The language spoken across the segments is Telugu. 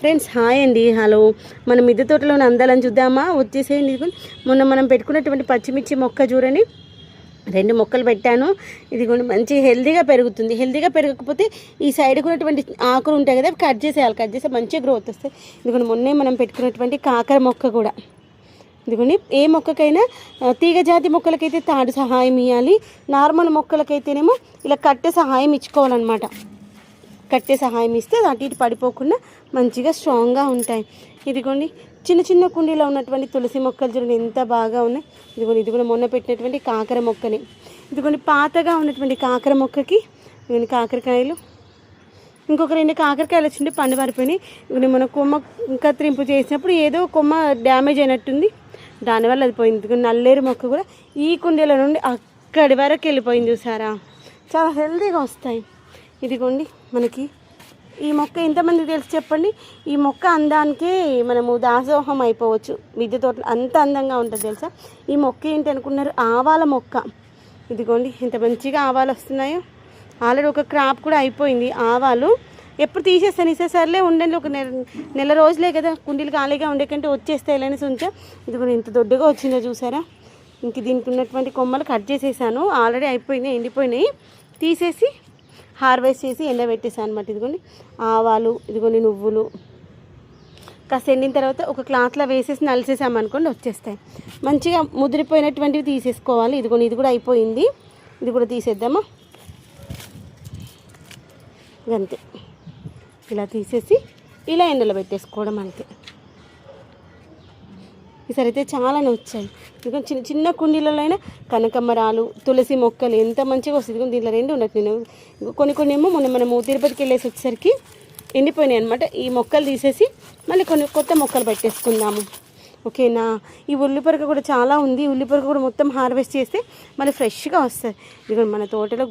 ఫ్రెండ్స్ హాయ్ అండి, హలో. మన మిద్దె తోటలోని అందాలని చూద్దామా? వచ్చేసేయండి. మొన్న మనం పెట్టుకున్నటువంటి పచ్చిమిర్చి మొక్క చూడండి, 2 మొక్కలు పెట్టాను. ఇదిగోండి మంచి హెల్దీగా పెరుగుతుంది. హెల్దీగా పెరగకపోతే ఈ సైడ్కి ఉన్నటువంటి ఆకులు ఉంటాయి కదా, కట్ చేసేయాలి. కట్ చేస్తే మంచిగా గ్రోత్ వస్తాయి. ఇదిగోండి మొన్నే మనం పెట్టుకున్నటువంటి కాకర మొక్క కూడా. ఇదిగోండి ఏ మొక్కకైనా తీగ జాతి మొక్కలకైతే తాడు సహాయం ఇవ్వాలి, నార్మల్ మొక్కలకైతేనేమో ఇలా కట్టె సహాయం ఇచ్చుకోవాలన్నమాట. కట్టే సహాయం ఇస్తే అటు ఇటు పడిపోకుండా మంచిగా స్ట్రాంగ్గా ఉంటాయి. ఇదిగోండి చిన్న చిన్న కుండీలో ఉన్నటువంటి తులసి మొక్కలు చూడండి ఎంత బాగా ఉన్నాయి. ఇది కూడా మొన్న పెట్టినటువంటి కాకర మొక్కని. ఇదిగోండి పాతగా ఉన్నటువంటి కాకర మొక్కకి ఇవన్నీ కాకరకాయలు, ఇంకొక 2 కాకరకాయలు వచ్చింటే పండు పడిపోయినాయి. ఇవి మన కొమ్మ కత్తిరింపు చేసినప్పుడు ఏదో కొమ్మ డ్యామేజ్ అయినట్టుంది, దానివల్ల అది పోయింది. ఇదిగో నల్లేరు మొక్క కూడా ఈ కుండీల నుండి అక్కడి వరకు వెళ్ళిపోయింది చూసారా, చాలా హెల్తీగా వస్తాయి. ఇదిగోండి మనకి ఈ మొక్క ఎంతమందికి తెలిసి చెప్పండి. ఈ మొక్క అందానికే మనము దాసోహం అయిపోవచ్చు. మిద్దె తోటలో అంత అందంగా ఉంటుంది తెలుసా. ఈ మొక్క ఏంటి అనుకున్నారు? ఆవాల మొక్క. ఇదిగోండి ఎంత మంచిగా ఆవాలు వస్తున్నాయో. ఆల్రెడీ ఒక క్రాప్ కూడా అయిపోయింది ఆవాలు. ఎప్పుడు తీసేస్తాను ఈసారిలే ఉండండి, ఒక నెల రోజులే కదా, కుండీలు ఖాళీగా ఉండే కంటే వచ్చేస్తే అనేసి ఉంచా. ఇదిగోండి ఎంత దొడ్డుగా వచ్చిందో చూసారా. ఇంక దీనికి ఉన్నటువంటి కొమ్మలు కట్ చేసేసాను, ఆల్రెడీ అయిపోయినాయి, ఎండిపోయినాయి. తీసేసి హార్వెస్ట్ చేసి ఎండబెట్టేసాను అనమాట. ఇదిగోండి ఆవాలు, ఇదిగోండి నువ్వులు కాస్త ఎండిన తర్వాత ఒక క్లాత్లో వేసేసి నలిసేసామనుకోండి వచ్చేస్తాయి. మంచిగా ముదిరిపోయినటువంటివి తీసేసుకోవాలి. ఇదిగోండి ఇది కూడా అయిపోయింది, ఇది కూడా తీసేద్దామా. అంతే, ఇలా తీసేసి ఇలా ఎండలో పెట్టేసుకోవడం అంతే. ఈసారి అయితే చాలానే వచ్చాయి. ఎందుకంటే చిన్న చిన్న కుండీలలో అయినా కనకమరాలు, తులసి మొక్కలు ఎంత మంచిగా వస్తుంది. దీంట్లో 2 ఉండదు. నేను కొన్ని ఏమో మనము తిరుపతికి వెళ్ళేసి వచ్చేసరికి ఎండిపోయినాయి అనమాట. ఈ మొక్కలు తీసేసి మళ్ళీ కొన్ని కొత్త మొక్కలు పెట్టేసుకుందాము, ఓకేనా. ఈ ఉల్లిపొరక కూడా చాలా ఉంది. ఉల్లిపొరక కూడా మొత్తం హార్వెస్ట్ చేస్తే మళ్ళీ ఫ్రెష్గా వస్తుంది. ఇదిగో మన తోటలో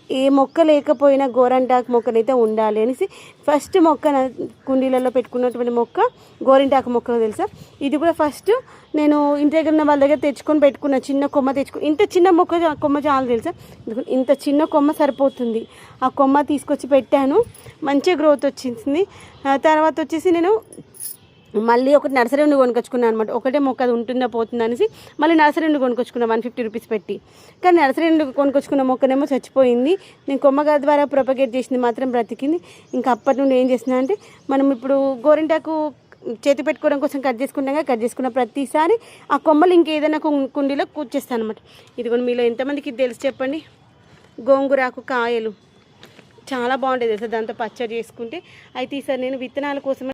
ఏ మొక్క లేకపోయినా గోరింటాకు మొక్కనైతే ఉండాలి అనేసి ఫస్ట్ మొక్క కుండీలలో పెట్టుకున్నటువంటి మొక్క గోరింటాకు మొక్క తెలుసా. ఇది కూడా ఫస్ట్ నేను ఇంటి దగ్గర ఉన్న వాళ్ళ దగ్గర తెచ్చుకొని పెట్టుకున్న చిన్న కొమ్మ ఇంత చిన్న కొమ్మ చాలు తెలుసా. ఇంత చిన్న కొమ్మ సరిపోతుంది. ఆ కొమ్మ తీసుకొచ్చి పెట్టాను, మంచిగా గ్రోత్ వచ్చింది. తర్వాత వచ్చేసి నేను మళ్ళీ ఒకటి నర్సరీ నుండి కొనుకొచ్చుకున్నాను అనమాట. ఒకటే మొక్క అది ఉంటుందా పోతుందా అనేసి మళ్ళీ నర్సరీ నుండి కొనుకొచ్చుకున్నా 150 రూపీస్ పెట్టి. కానీ నర్సరీ నుండి కొనుకొచ్చుకున్న మొక్కనేమో చచ్చిపోయింది. నేను కొమ్మగా ద్వారా ప్రొపగేట్ చేసింది మాత్రం బ్రతికింది. ఇంకా అప్పటి నుండి ఏం చేసినా అంటే, మనం ఇప్పుడు గోరింటాకు చేతి పెట్టుకోవడం కోసం కట్ చేసుకున్న ప్రతిసారి ఆ కొమ్మలు ఇంకేదైనా కుండీలో కూర్చేస్తాను అనమాట. ఇది కూడా మీలో ఎంతమందికి తెలుసు చెప్పండి. గోంగూరాకు కాయలు చాలా బాగుంటాయి తెలుసా, దాంతో పచ్చడి చేసుకుంటే. అయితే ఈసారి నేను విత్తనాల కోసం